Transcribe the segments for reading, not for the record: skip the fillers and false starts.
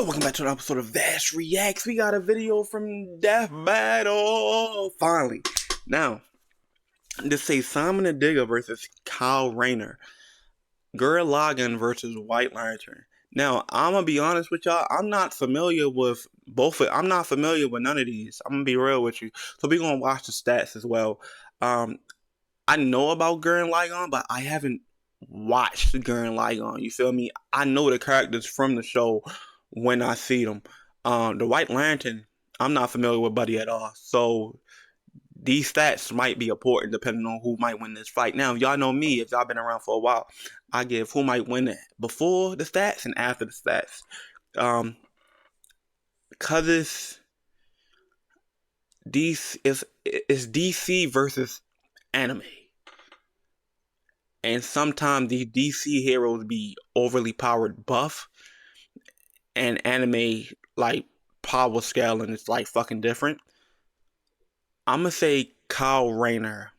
Yo, welcome back to another episode of Vass Reacts. We got a video from Death Battle. Finally. Now, this says Simon the Digger versus Rayner. Gurren Lagann versus White Lantern. Now, I'm going to be honest with y'all. I'm not familiar with I'm not familiar with none of these. I'm going to be real with you. So we're going to watch the stats as well. I know about Gurren Lagann, but I haven't watched Gurren Lagann. You feel me? I know the characters from the show when I see them. The White Lantern, I'm not familiar with Buddy at all. So these stats might be important depending on who might win this fight. Now, y'all know me, if y'all been around for a while, I give who might win it before the stats and after the stats. Cause it's DC versus anime. And sometimes these DC heroes be overly powered buff. And anime, like, power scale, and it's, like, fucking different. I'm gonna say Rayner.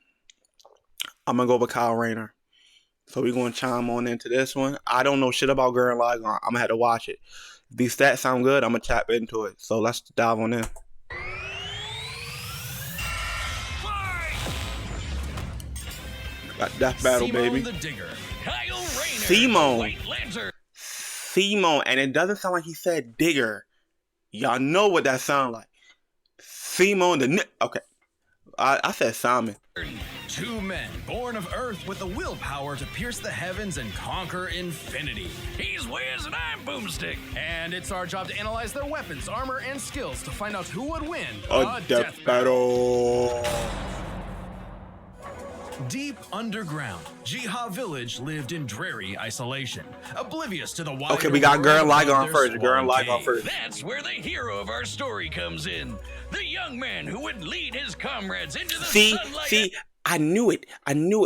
I'm gonna go with Rayner. So we're gonna chime on into this one. I don't know shit about Gurren Lagann. I'm gonna have to watch it. If these stats sound good, I'm gonna tap into it. So let's dive on in. Got Death Battle, baby. The Digger. Simon. Simon, and it doesn't sound like he said Digger. Y'all know what that sounds like. Simon the okay. I said Simon. Two men born of Earth with the willpower to pierce the heavens and conquer infinity. He's Wiz and I'm Boomstick. And it's our job to analyze their weapons, armor, and skills to find out who would win a death battle. Deep underground, Jiha village lived in dreary isolation, oblivious to the wider Okay, we got Gurren Lagann first. Gurren Lagann first. That's where the hero of our story comes in. The young man who would lead his comrades into the sunlight. See, I knew it.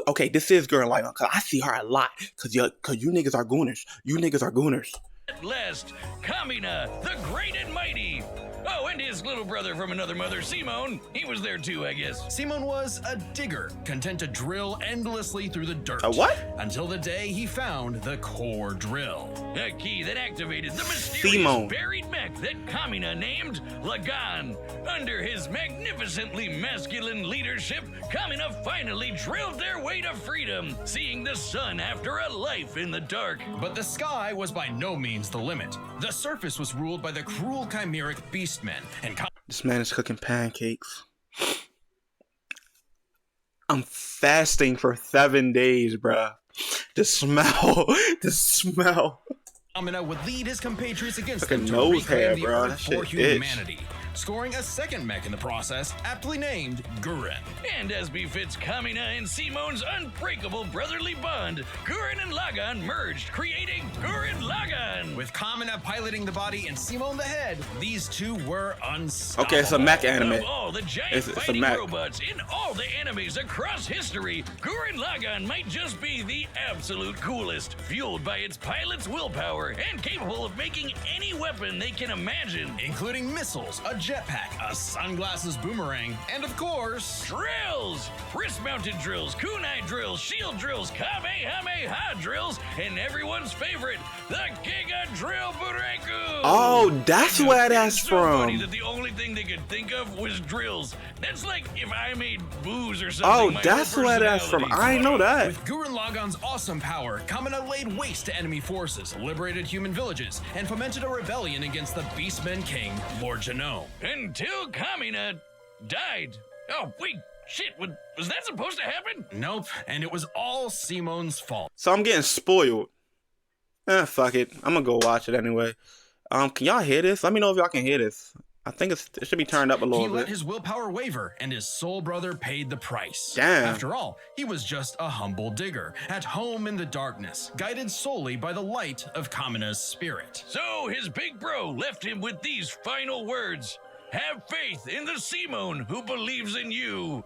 Okay, this is Gurren Lagann, because I see her a lot. Because you niggas are gooners. You niggas are gooners. At last, Kamina, the great and mighty. Oh, and his little brother from another mother, Simon. He was there too, I guess. Simon was a digger, content to drill endlessly through the dirt. A what? Until the day he found the core drill. A key that activated the mysterious buried mech that Kamina named Lagann. Under his magnificently masculine leadership, Kamina finally drilled their way to freedom, seeing the sun after a life in the dark. But the sky was by no means the limit. The surface was ruled by the cruel chimeric beastmen. And this man is cooking pancakes. I'm fasting for 7 days, bruh. The smell. Kamina would lead his compatriots against them to reclaim the earth for humanity, scoring a second mech in the process, aptly named Gurren. And as befits Kamina and Simon's unbreakable brotherly bond, Gurren and Lagann merged, creating Gurren Lagann. With Kamina piloting the body and Simon the head, these two were unstoppable. Okay, it's a mech anime. Of all the giant fighting robots in all the animes across history, Gurren Lagann might just be the absolute coolest, fueled by its pilot's willpower and capable of making any weapon they can imagine, including missiles, a jetpack, a sunglasses boomerang, and of course, drills! Wrist-mounted drills, kunai drills, shield drills, kamehameha drills, and everyone's favorite, the Giga Drill Bureku! Oh, that's where that's so from. Funny that the only thing they could think of was drills. That's like if I made booze or something. Oh, that's where that's from. I didn't know that. With Gurren Lagann's awesome power, Kamina laid waste to enemy forces, liberated human villages, and fomented a rebellion against the Beastmen King, Lord Genome. Until Kamina died. Oh, wait, shit, was that supposed to happen? Nope, and it was all Simon's fault. So I'm getting spoiled. Fuck it. I'm gonna go watch it anyway. Can y'all hear this? Let me know if y'all can hear this. I think it should be turned up a little bit. He let his willpower waver, and his soul brother paid the price. Damn. After all, he was just a humble digger, at home in the darkness, guided solely by the light of Kamina's spirit. So his big bro left him with these final words. Have faith in the Simon who believes in you.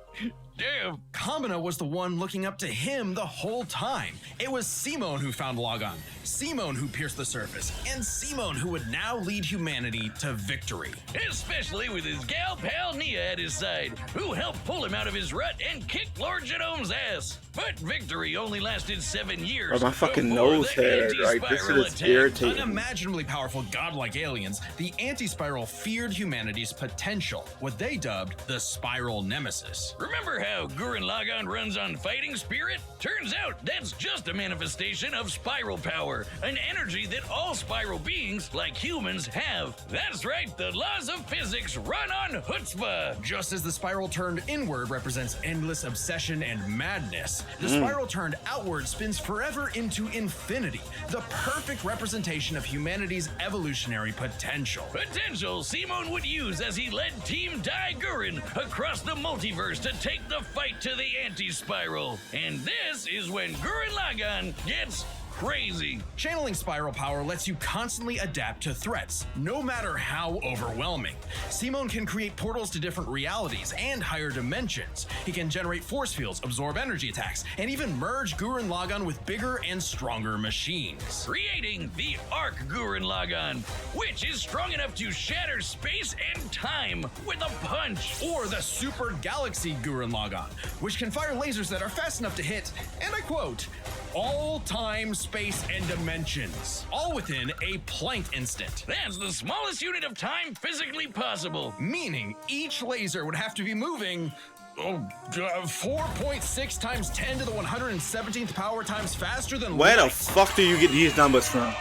Damn. Kamina was the one looking up to him the whole time. It was Simone who found Lagann, Simone who pierced the surface, and Simone who would now lead humanity to victory. Especially with his gal pal Nia at his side, who helped pull him out of his rut and kick Lord Genome's ass. But victory only lasted 7 years. Oh, my fucking before nose the hair, right? This anti-spiral is attack. irritating. Unimaginably powerful godlike aliens, the anti-spiral feared humanity's potential, what they dubbed the spiral nemesis. Remember how Gurren Lagann runs on fighting spirit? Turns out that's just a manifestation of spiral power, an energy that all spiral beings, like humans, have. That's right, the laws of physics run on chutzpah. Just as the spiral turned inward represents endless obsession and madness, the spiral turned outward spins forever into infinity, the perfect representation of humanity's evolutionary potential. Potential Simone would use as he led Team Dai Gurren across the multiverse to take the fight to the anti-spiral. And this is when Gurren Lagann gets crazy. Channeling spiral power lets you constantly adapt to threats, no matter how overwhelming. Simone can create portals to different realities and higher dimensions. He can generate force fields, absorb energy attacks, and even merge Gurren Lagann with bigger and stronger machines. Creating the Arc Gurren Lagann, which is strong enough to shatter space and time with a punch. Or the Super Galaxy Gurren Lagann, which can fire lasers that are fast enough to hit, and I quote, all time, space, and dimensions, all within a Planck instant. That's the smallest unit of time physically possible. Meaning each laser would have to be moving 4.6 times 10 to the 117th power times faster than Where the light. fuck do you get these numbers from?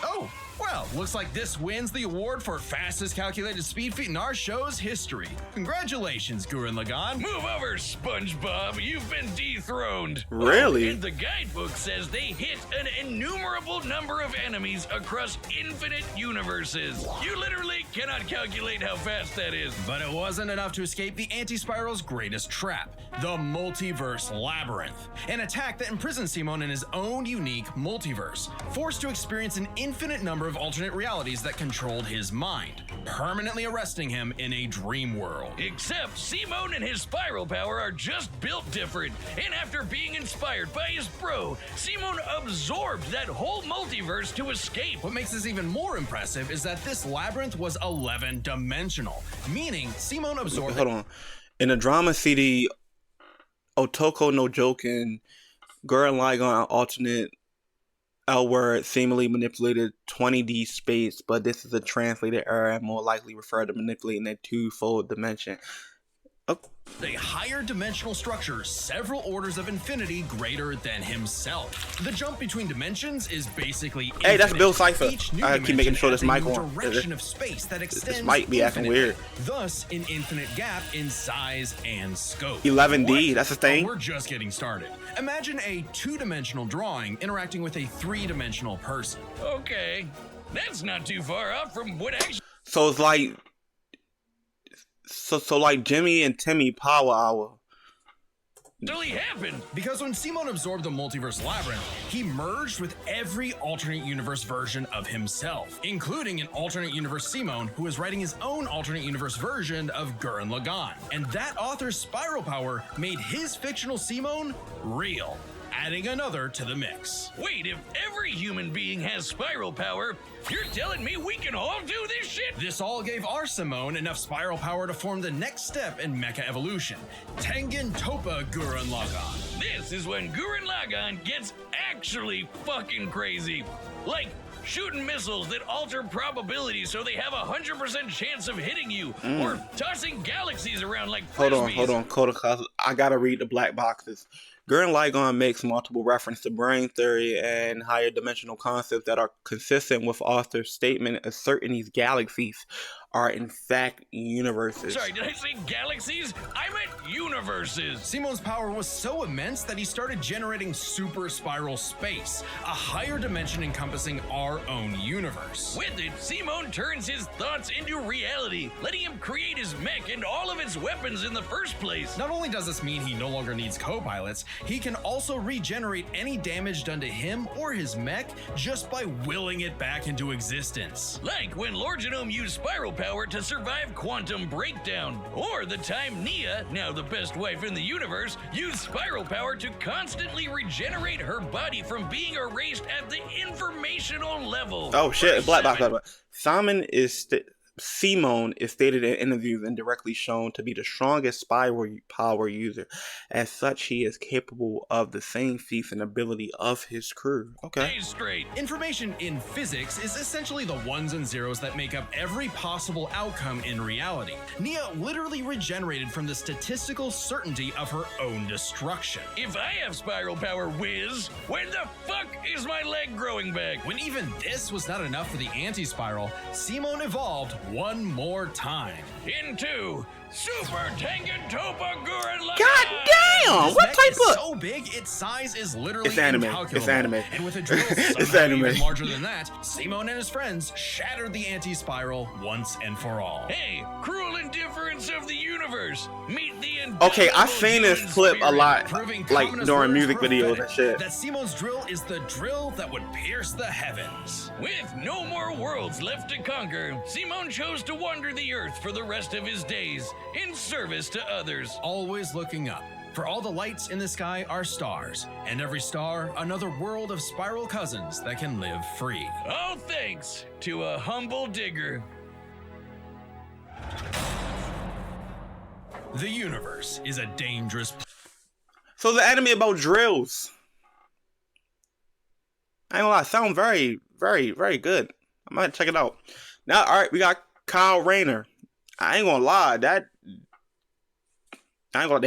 Oh, well, looks like this wins the award for fastest calculated speed feat in our show's history. Congratulations, Gurren Lagann. Move over, SpongeBob. You've been dethroned. Really? And the guidebook says they hit an innumerable number of enemies across infinite universes. You literally cannot calculate how fast that is. But it wasn't enough to escape the anti-spiral's greatest trap, the multiverse labyrinth, an attack that imprisons Simone in his own unique multiverse, forced to experience an infinite number of alternate realities that controlled his mind, permanently arresting him in a dream world. Except Simone and his spiral power are just built different, and after being inspired by his bro, Simone absorbed that whole multiverse to escape. What makes this even more impressive is that this labyrinth was 11-dimensional, meaning Simone absorbed... Hold on. In the drama CD, Otoko no Jokin, Gurren Lagann alternate L-word seemingly manipulated 20D space, but this is a translated error and more likely refer to manipulating a two-fold dimension. A higher dimensional structure several orders of infinity greater than himself. The jump between dimensions is basically infinite. Hey, that's Bill Cipher. Each new I keep making sure this dimension mic adds a on. new direction of space that extends This might be acting infinitely, weird. thus an infinite gap in size and scope. 11D, What? that's a thing? We're just getting started. Imagine a two-dimensional drawing interacting with a three-dimensional person. Okay, that's not too far off from what actually So it's like, so like Jimmy and Timmy Power Hour. happened. Because when Simone absorbed the multiverse labyrinth, he merged with every alternate universe version of himself, including an alternate universe Simone who is writing his own alternate universe version of Gurren Lagann. And that author's spiral power made his fictional Simone real, adding another to the mix. Wait, if every human being has spiral power, you're telling me we can all do this shit? This all gave our Simone enough spiral power to form the next step in mecha evolution, Tengen Toppa Gurren Lagann. This is when Gurren Lagann gets actually fucking crazy. Like shooting missiles that alter probability so they have 100% chance of hitting you, or tossing galaxies around like frisbees. Hold on, Koda, I gotta read the black boxes. Gurren Lagann makes multiple reference to brain theory and higher dimensional concepts that are consistent with author's statement asserting these galaxies are in fact universes. Sorry, did I say galaxies? I meant universes. Simone's power was so immense that he started generating super spiral space, a higher dimension encompassing our own universe. With it, Simone turns his thoughts into reality, letting him create his mech and all of its weapons in the first place. Not only does this mean he no longer needs co-pilots, he can also regenerate any damage done to him or his mech just by willing it back into existence. Like when Lord Genome used spiral willpower to survive quantum breakdown, or the time Nia, now the best wife in the universe, used spiral power to constantly regenerate her body from being erased at the informational level. Oh shit, Black Box. Simone is stated in interviews and directly shown to be the strongest spiral power user. As such, he is capable of the same feats and ability of his crew. Okay. Stay straight. Information in physics is essentially the ones and zeros that make up every possible outcome in reality. Nia literally regenerated from the statistical certainty of her own destruction. If I have spiral power, whiz, when the fuck is my leg growing back? When even this was not enough for the anti-spiral, Simone evolved one more time. Into Super Tangentopa Gurren Lagann! God damn! This What mech type is of... so big, its size is literally It's anime. incalculable. It's anime. And with a drill It's somehow anime. even larger than that, Simone and his friends shattered the anti-spiral once and for all. Hey, cruel indifference of the universe. Meet the Okay, I've indomitable seen this human clip a spirit. lot, Proving like communist during words music videos and prophetic, shit. that Simone's drill is the drill that would pierce the heavens. With no more worlds left to conquer, Simone chose to wander the earth for the rest of his days, in service to others. Always looking up. For all the lights in the sky are stars, and every star another world of spiral cousins that can live free. All thanks to a humble digger. The universe is a dangerous So the anime about drills. I ain't gonna lie, sound very, very, very good. I might check it out. Now, alright, we got Kyle Rayner. I ain't gonna lie, they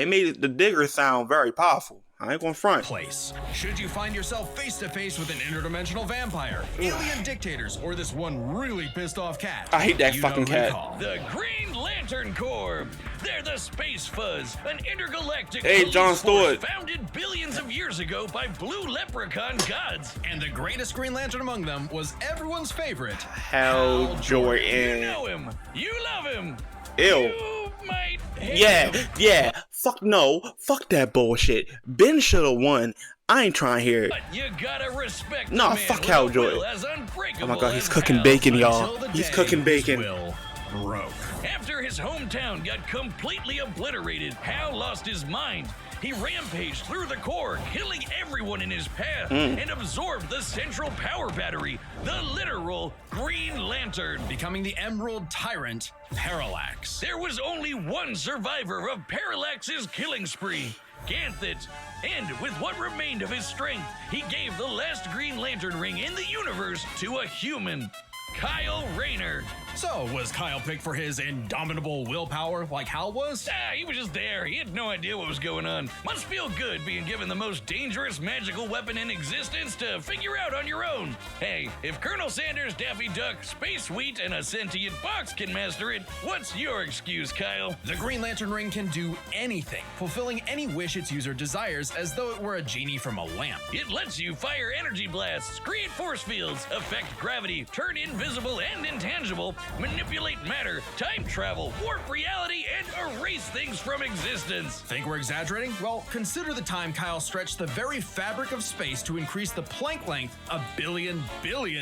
made the digger sound very powerful. I ain't gonna front. place. Should you find yourself face to face with an interdimensional vampire, alien dictators, or this one really pissed off cat, I hate that you fucking know who to cat. call. The Green Lantern Corps. They're the Space Fuzz, an intergalactic Hey, police Jon force Stewart. founded billions of years ago by blue leprechaun gods. And the greatest Green Lantern among them was everyone's favorite, Hell You Jordan. know him. You love him. Ew. You might hate Yeah, him. yeah. Fuck no. Fuck that bullshit. Ben should've won. I ain't trying to hear it. But you gotta respect Nah, the man fuck with Hal a Jordan. will as unbreakable Oh my god, he's as cooking hell. bacon, until y'all. the He's day cooking bacon. his will broke. After his hometown got completely obliterated, Hal lost his mind. He rampaged through the core, killing everyone in his path, and absorbed the central power battery, the literal Green Lantern. Becoming the Emerald Tyrant, Parallax. There was only one survivor of Parallax's killing spree, Ganthet. And with what remained of his strength, he gave the last Green Lantern ring in the universe to a human, Kyle Rayner. So, was Kyle picked for his indomitable willpower like Hal was? He was just there. He had no idea what was going on. Must feel good being given the most dangerous magical weapon in existence to figure out on your own. Hey, if Colonel Sanders, Daffy Duck, Space Wheat, and a sentient box can master it, what's your excuse, Kyle? The Green Lantern ring can do anything, fulfilling any wish its user desires as though it were a genie from a lamp. It lets you fire energy blasts, create force fields, affect gravity, turn invisible and intangible, manipulate matter, time travel, warp reality, and erase things from existence. Think we're exaggerating? Well, consider the time Kyle stretched the very fabric of space to increase the Planck length a billion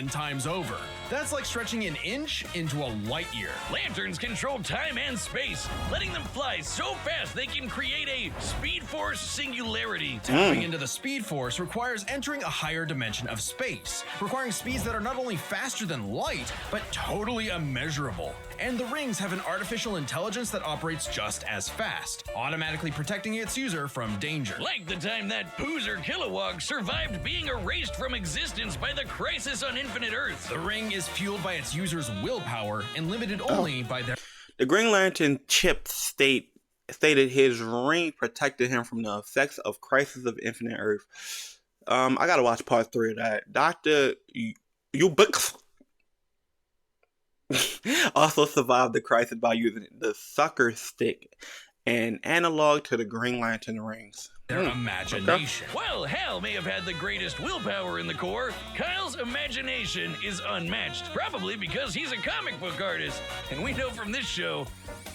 times over. That's like stretching an inch into a light year. Lanterns control time and space, letting them fly so fast they can create a Speed Force singularity. Tapping into the Speed Force requires entering a higher dimension of space, requiring speeds that are not only faster than light, but totally immeasurable. And the rings have an artificial intelligence that operates just as fast, automatically protecting its user from danger. Like the time that Poozer Kilowog survived being erased from existence by the Crisis on Infinite Earth. The ring is fueled by its user's willpower and limited only by their... The Green Lantern Chip stated his ring protected him from the effects of Crisis of Infinite Earth. I gotta watch part 3 of that. Dr. Ubix also survived the crisis by using the sucker stick, an analog to the Green Lantern rings. their imagination. Okay. While Hal may have had the greatest willpower in the Corps, Kyle's imagination is unmatched, probably because he's a comic book artist. And we know from this show,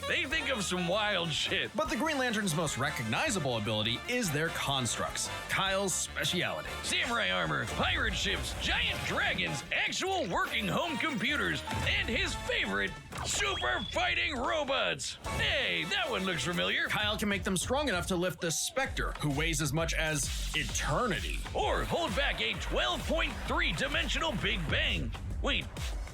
they think of some wild shit. But the Green Lantern's most recognizable ability is their constructs, Kyle's speciality. Samurai armor, pirate ships, giant dragons, actual working home computers, and his favorite, super fighting robots. Hey, that one looks familiar. Kyle can make them strong enough to lift the Spectre, who weighs as much as eternity. Or hold back a 12.3 dimensional Big Bang. Wait,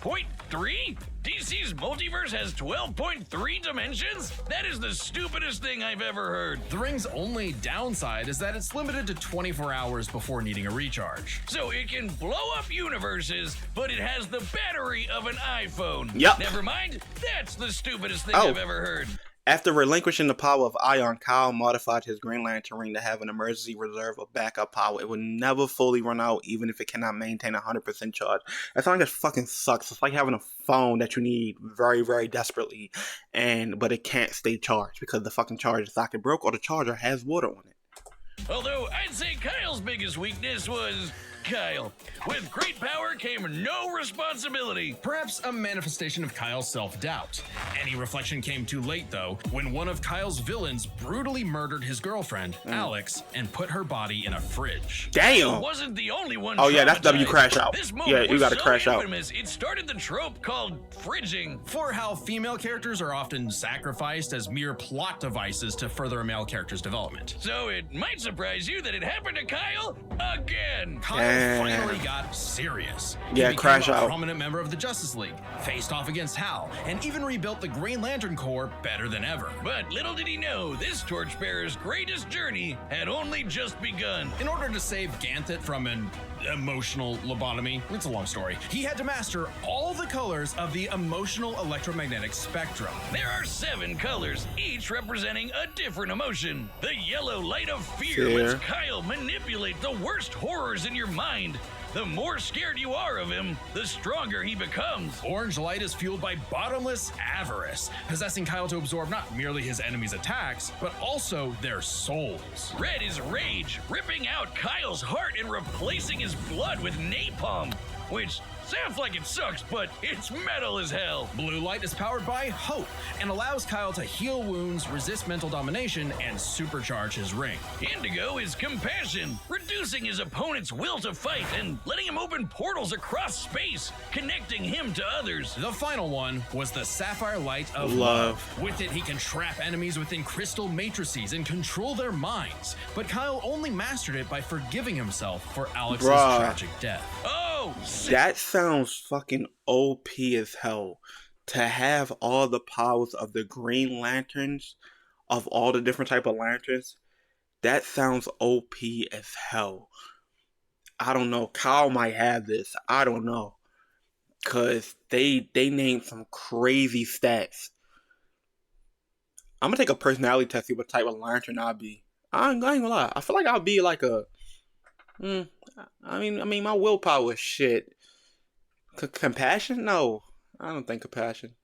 0.3? DC's multiverse has 12.3 dimensions? That is the stupidest thing I've ever heard. The ring's only downside is that it's limited to 24 hours before needing a recharge. So it can blow up universes, but it has the battery of an iPhone. Yep. Never mind, that's the stupidest thing I've ever heard. After relinquishing the power of Ion, Kyle modified his Green Lantern ring to have an emergency reserve of backup power. It would never fully run out, even if it cannot maintain 100% charge. That sounds like it fucking sucks. It's like having a phone that you need very, very desperately, but it can't stay charged because the fucking charger socket broke or the charger has water on it. Although I'd say Kyle's biggest weakness was Kyle. With great power came no responsibility. Perhaps a manifestation of Kyle's self-doubt. Any reflection came too late, though, when one of Kyle's villains brutally murdered his girlfriend, Alex, and put her body in a fridge. Damn! Wasn't the only one. Oh yeah, that's W traumatized. crash out. This Yeah, you gotta so crash infamous, It started the trope called fridging. For how female characters are often sacrificed as mere plot devices to further a male character's development. So it might surprise you that it happened to Kyle again. Kyle finally got serious. Yeah, he crash became a out. prominent member of the Justice League, faced off against Hal, and even rebuilt the Green Lantern Corps better than ever. But little did he know, this torchbearer's greatest journey had only just begun. In order to save Ganthet from an emotional lobotomy, it's a long story, he had to master all the colors of the emotional electromagnetic spectrum. There are 7 colors, each representing a different emotion. The yellow light of fear lets Kyle manipulate the worst horrors in your mind. The more scared you are of him, the stronger he becomes. Orange light is fueled by bottomless avarice, possessing Kyle to absorb not merely his enemies' attacks, but also their souls. Red is rage, ripping out Kyle's heart and replacing his blood with napalm, which sounds like it sucks, but it's metal as hell. Blue light is powered by hope and allows Kyle to heal wounds, resist mental domination, and supercharge his ring. Indigo is compassion, reducing his opponent's will to fight and letting him open portals across space, connecting him to others. The final one was the sapphire light of love. With it, he can trap enemies within crystal matrices and control their minds. But Kyle only mastered it by forgiving himself for Alex's tragic death. Oh, that sounds fucking OP as hell. To have all the powers of the Green Lanterns, of all the different type of lanterns, that sounds OP as hell. I don't know. Kyle might have this. I don't know. Cause they named some crazy stats. I'm gonna take a personality test, see what type of lantern I'll be. I ain't gonna lie. I feel like I'll be like a I mean, my willpower is shit. Compassion? No, I don't think compassion.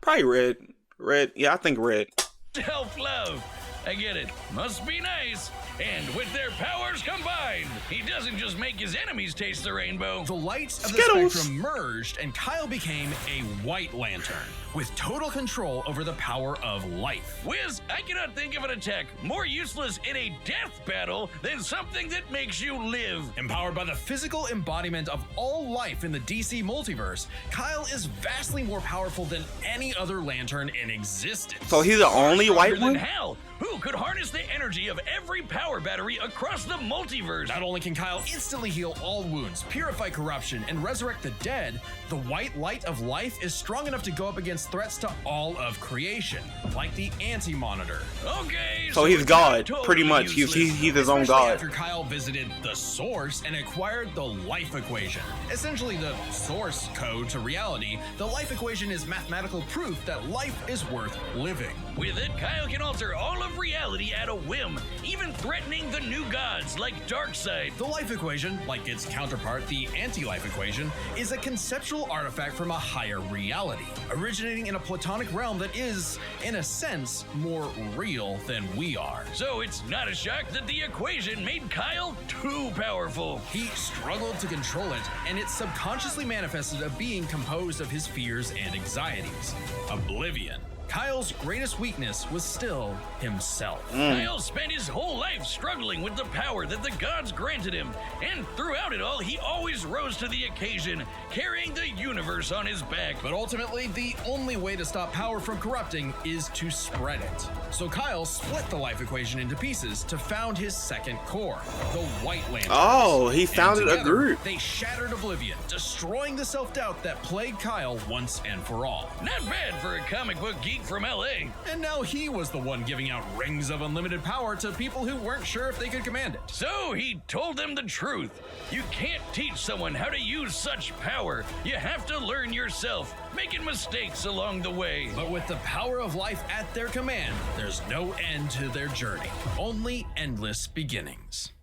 Probably red. Red. Yeah, I think red. Self-love. I get it. Must be nice. And with their powers combined, he doesn't just make his enemies taste the rainbow. The lights of the spectrum merged, and Kyle became a White Lantern with total control over the power of life. Wiz, I cannot think of an attack more useless in a death battle than something that makes you live. Empowered by the physical embodiment of all life in the DC multiverse, Kyle is vastly more powerful than any other Lantern in existence. So he's the only white one? Hal, who could harness the energy of every power battery across the multiverse. Not only can Kyle instantly heal all wounds, purify corruption, and resurrect the dead, the white light of life is strong enough to go up against threats to all of creation, like the Anti-Monitor. Okay, so he's God, pretty much. He's his own God. After Kyle visited the Source and acquired the Life Equation, essentially the source code to reality, the Life Equation is mathematical proof that life is worth living. With it, Kyle can alter all of reality at a whim, even threatening the new gods like Darkseid. The Life Equation, like its counterpart, the Anti-Life Equation, is a conceptual artifact from a higher reality, originating originating in a platonic realm that is, in a sense, more real than we are. So it's not a shock that the equation made Kyle too powerful. He struggled to control it, and it subconsciously manifested a being composed of his fears and anxieties. Oblivion. Kyle's greatest weakness was still himself. Kyle spent his whole life struggling with the power that the gods granted him, and throughout it all, he always rose to the occasion, carrying the universe on his back. But ultimately, the only way to stop power from corrupting is to spread it. So Kyle split the life equation into pieces to found his second core, the White Lanterns. Oh, he founded a group. They shattered Oblivion, destroying the self-doubt that plagued Kyle once and for all. Not bad for a comic book geek from LA. And now he was the one giving out rings of unlimited power to people who weren't sure if they could command it. So he told them the truth. You can't teach someone how to use such power. You have to learn yourself, making mistakes along the way. But with the power of life at their command, there's no end to their journey, only endless beginnings.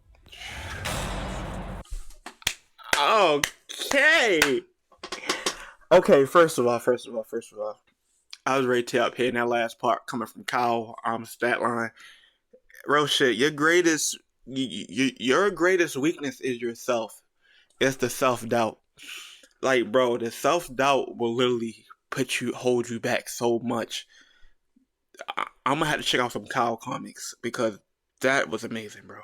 Okay, first of all, I was ready to up here in that last part coming from Kyle stat line. Real shit, your greatest weakness is yourself. It's the self-doubt. Like, bro, the self-doubt will literally hold you back so much. I'm gonna have to check out some Kyle comics because that was amazing, bro.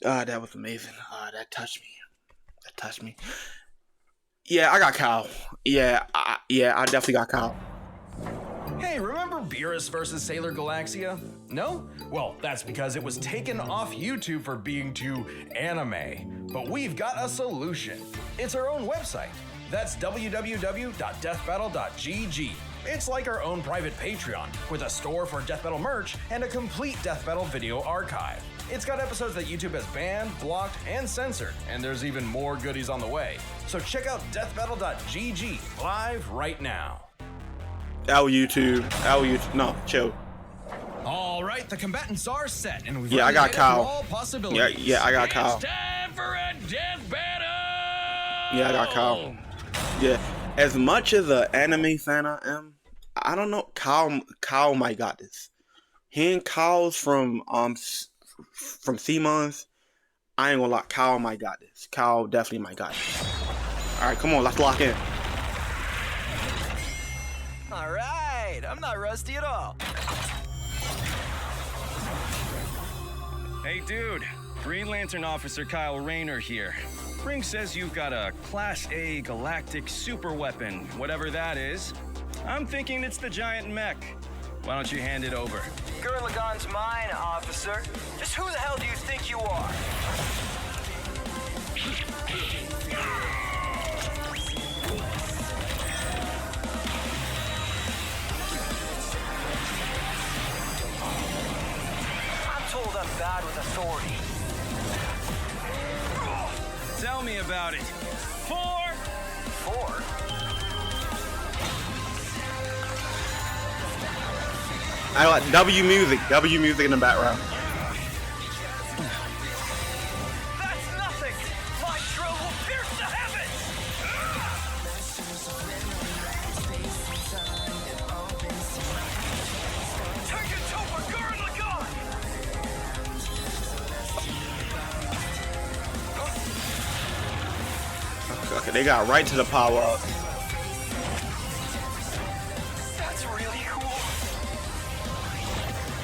That was amazing. That touched me. Yeah, I got Kyle. I definitely got Kyle. Hey, remember Beerus vs. Sailor Galaxia? No? Well, that's because it was taken off YouTube for being too anime. But we've got a solution. It's our own website. That's www.deathbattle.gg. It's like our own private Patreon, with a store for Death Battle merch and a complete Death Battle video archive. It's got episodes that YouTube has banned, blocked, and censored, and there's even more goodies on the way. So check out deathbattle.gg live right now. YouTube. No, chill. All right, the combatants are set, and we've I got Kyle. all possibilities. Yeah, I got Kyle. It's time for a death battle. Yeah, I got Kyle. Yeah, as much as an anime fan I am, I don't know. Kyle might got this. He and Kyle's from Simon's. I ain't gonna lie, Kyle might got this. Kyle definitely might got this. All right, come on, let's lock in. All right, I'm not rusty at all. Hey dude, Green Lantern Officer Kyle Rayner here. Ring says you've got a Class A galactic super weapon, whatever that is. I'm thinking it's the giant mech. Why don't you hand it over? Gurren Lagann's mine, officer. Just who the hell do you think you are? I'm told I'm bad with authority. Tell me about it. 4? I like W music in the background. That's nothing! My drill will pierce the heavens! Take it over, Gurren Lagann! Okay, they got right to the power up. That's really cool.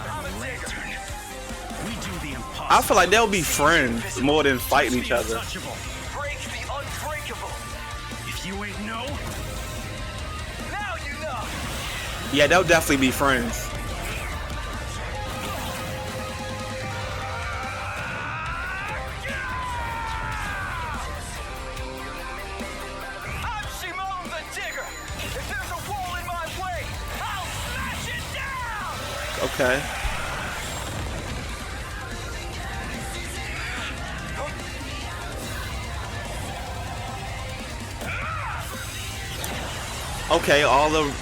I'm a digger. We do the impossible. I feel like they'll be friends more than fighting each other. Break the unbreakable. If you ain't know, Now you know. Yeah, they'll definitely be friends. I'm Simone the Digger. If there's a wall in my way, I'll smash it down. Okay. Okay, all the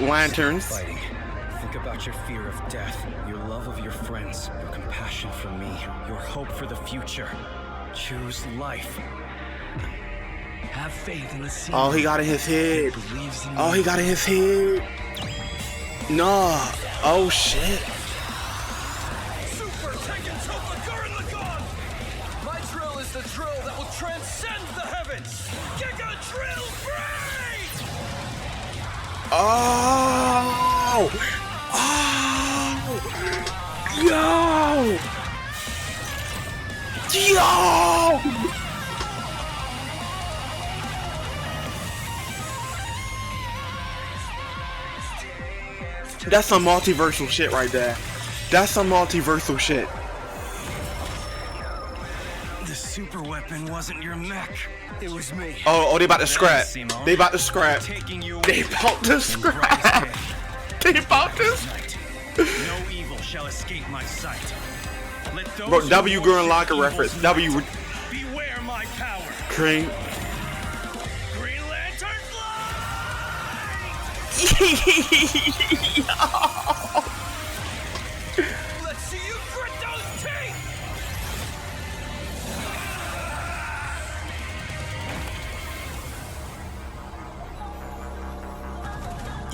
lanterns. Fighting. Think about your fear of death, your love of your friends, your compassion for me, your hope for the future. Choose life. Have faith in the scene. Oh, he got in his head. Oh, he got in his head. No. Oh, shit. Super Tekken Sofa Gurren Lagann! My drill is the drill that will transcend the heavens! Giga Drill Break! Oh. Oh. Yo. Yo. That's some multiversal shit right there. That's some multiversal shit. The super weapon wasn't your mech. It was me. Oh, they about to scrap. Simone. They about to scrap. Taking you They about to scrap. They about to. No evil shall escape my sight. Let those Bro, W who Gurren worship Lagann reference. evil's W. might beware my power. Cream. Green Lantern Let's see you grit those teeth!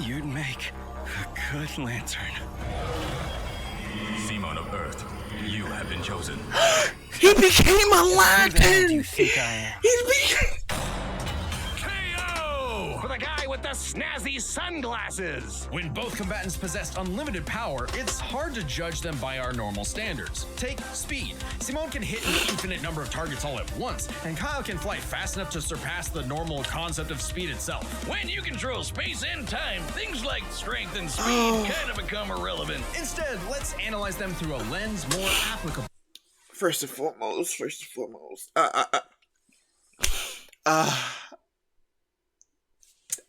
You'd make a good lantern. Simone of Earth, you have been chosen. He became a lantern. Do you think I am? He became. KO! For the guy with the snazzy sunglasses. When both combatants possess unlimited power, it's hard to judge them by our normal standards. Take speed. Simone can hit an infinite number of targets all at once, and Kyle can fly fast enough to surpass the normal concept of speed itself. When you control space and time, things like strength and speed kind of become irrelevant. Instead, let's analyze them through a lens more applicable. First and foremost.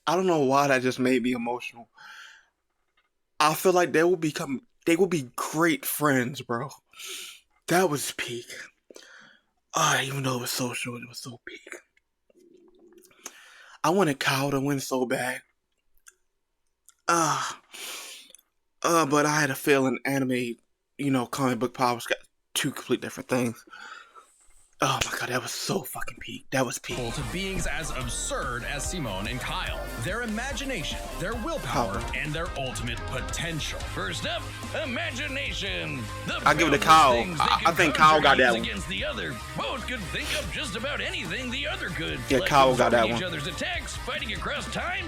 I don't know why that just made me emotional. I feel like they will be great friends, bro. That was peak. Even though it was so short, it was so peak. I wanted Kyle to win so bad. But I had a feeling anime, comic book powers got two complete different things. Oh my god, that was so fucking peak. That was peak. To beings as absurd as Simone and Kyle. Their imagination, their willpower, and their ultimate potential. First up, imagination. I give it to Kyle. I think Kyle got that one. Against the other. Both could think of just about anything the other could. Yeah, like Kyle got that each one. other's attacks, fighting across time,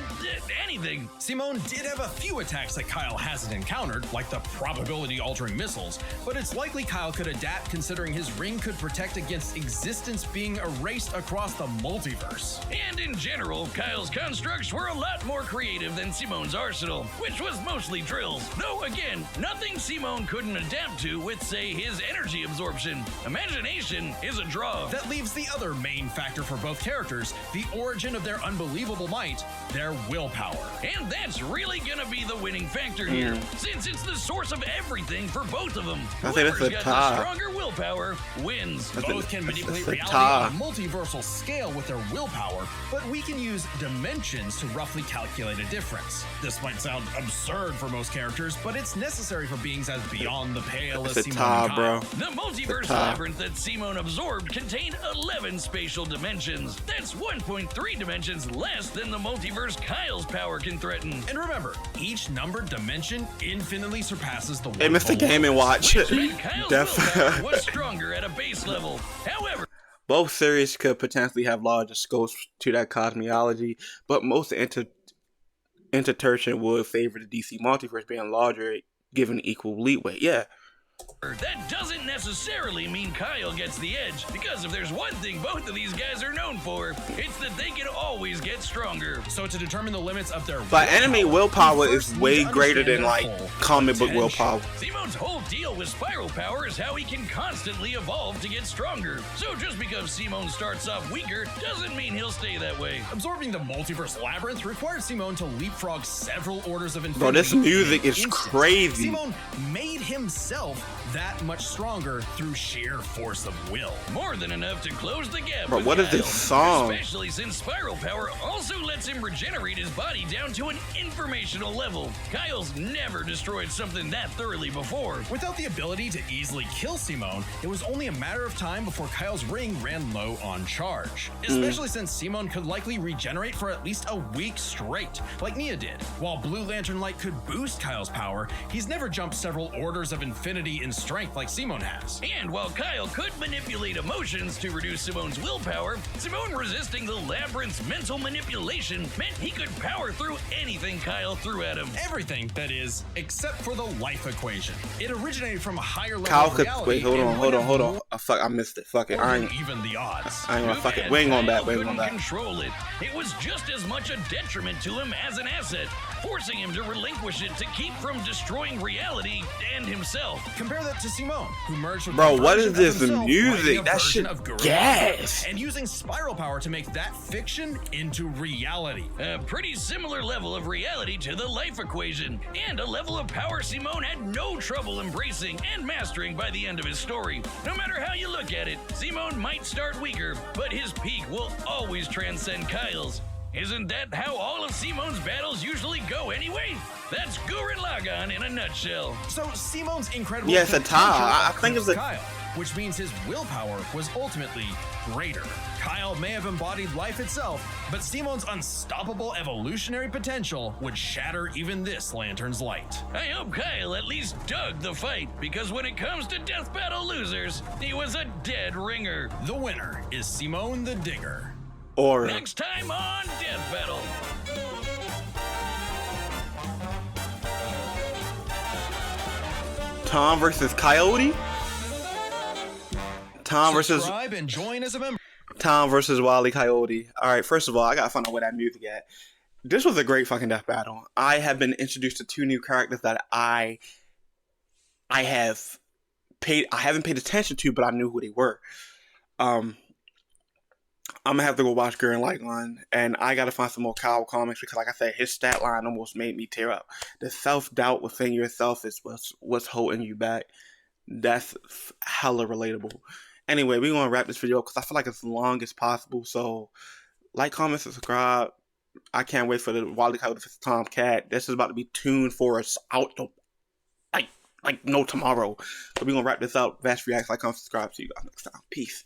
anything. Simone did have a few attacks that Kyle hasn't encountered, like the probability-altering missiles, but it's likely Kyle could adapt considering his ring could protect against existence being erased across the multiverse. And in general, Kyle's constructs were a lot more creative than Simone's arsenal, which was mostly drills. Though again, nothing Simone couldn't adapt to with, say, his energy absorption. Imagination is a draw. That leaves the other main factor for both characters, the origin of their unbelievable might, their willpower. And that's really gonna be the winning factor here, since it's the source of everything for both of them. I think that's Whoever's a got tie. the stronger willpower wins. Both can manipulate a reality tie. on a multiversal scale with their willpower, but we can use dimensions to roughly calculate a difference. This might sound absurd for most characters, but it's necessary for beings as beyond the pale as It's a Simone tie, and bro. Kyle. The multiverse labyrinth that Simone absorbed contained 11 spatial dimensions. That's 1.3 dimensions less than the multiverse Kyle's power can threaten. And remember, each numbered dimension infinitely surpasses the one Hey, Mr. below. Game and Watch. Which meant Kyle's Def- willpower was stronger at a base level. However, Both series could potentially have larger scopes to that cosmology, but most interpretation would favor the DC multiverse being larger, given equal leeway. Yeah. that doesn't necessarily mean Kyle gets the edge, because if there's one thing both of these guys are known for, it's that they can always get stronger. So to determine the limits of their But anime willpower we is first way need to greater understand than their like full comic book potential. willpower. Simone's whole deal with spiral power is how he can constantly evolve to get stronger. So just because Simone starts off weaker doesn't mean he'll stay that way. Absorbing the multiverse labyrinth required Simone to leapfrog several orders of infinity. Bro, this music in an is instant. crazy. Simone made himself that much stronger through sheer force of will. More than enough to close the gap. Bro, with what is Kyle, this song? Especially since Spiral Power also lets him regenerate his body down to an informational level. Kyle's never destroyed something that thoroughly before. Without the ability to easily kill Simone, it was only a matter of time before Kyle's ring ran low on charge. Especially since Simone could likely regenerate for at least a week straight, like Nia did. While Blue Lantern Light could boost Kyle's power, he's never jumped several orders of infinity in strength like Simone has. And while Kyle could manipulate emotions to reduce Simone's willpower, Simone resisting the Labyrinth's mental manipulation meant he could power through anything Kyle threw at him. Everything, that is, except for the life equation. It originated from a higher level Kyle of could reality. wait. Hold on. Fuck, I missed it. Fuck it. I ain't Even the odds. gonna fuck it. We ain't going back. We ain't Couldn't going back. control it. It was just as much a detriment to him as an asset, forcing him to relinquish it to keep from destroying reality and himself. Compare that to Simone, who merged with Bro, a what version is this of himself, music? writing a That version shit of Gurren gas. Lagann, and using spiral power to make that fiction into reality. A pretty similar level of reality to the life equation, and a level of power Simone had no trouble embracing and mastering by the end of his story. No matter how you look at it, Simone might start weaker, but his peak will always transcend Kyle's. Isn't that how all of Simone's battles usually go anyway? That's Gurren Lagann in a nutshell. So Simone's incredible Yeah, it's a tie. I think it's a- Kyle, which means his willpower was ultimately greater. Kyle may have embodied life itself, but Simone's unstoppable evolutionary potential would shatter even this lantern's light. I hope Kyle at least dug the fight, because when it comes to death battle losers, he was a dead ringer. The winner is Simone the Digger. Or Next time on Death Battle. Tom versus Coyote. Tom versus Subscribe and join as a member. Tom versus Wile E. Coyote. All right, first of all, I gotta find out where that music at. This was a great fucking death battle. I have been introduced to two new characters that I haven't paid attention to, but I knew who they were. I'm gonna have to go watch Gurren Lagann, and I gotta find some more Kyle comics because, like I said, his stat line almost made me tear up. The self-doubt within yourself is what's holding you back. That's hella relatable. Anyway, we're gonna wrap this video because I feel like it's long as possible. So, like, comment, subscribe. I can't wait for the Wile E. Coyote vs. Tom Cat. This is about to be tuned for us out the like no tomorrow. So we're gonna wrap this up. Vass reacts, like, comment, subscribe. See you guys next time. Peace.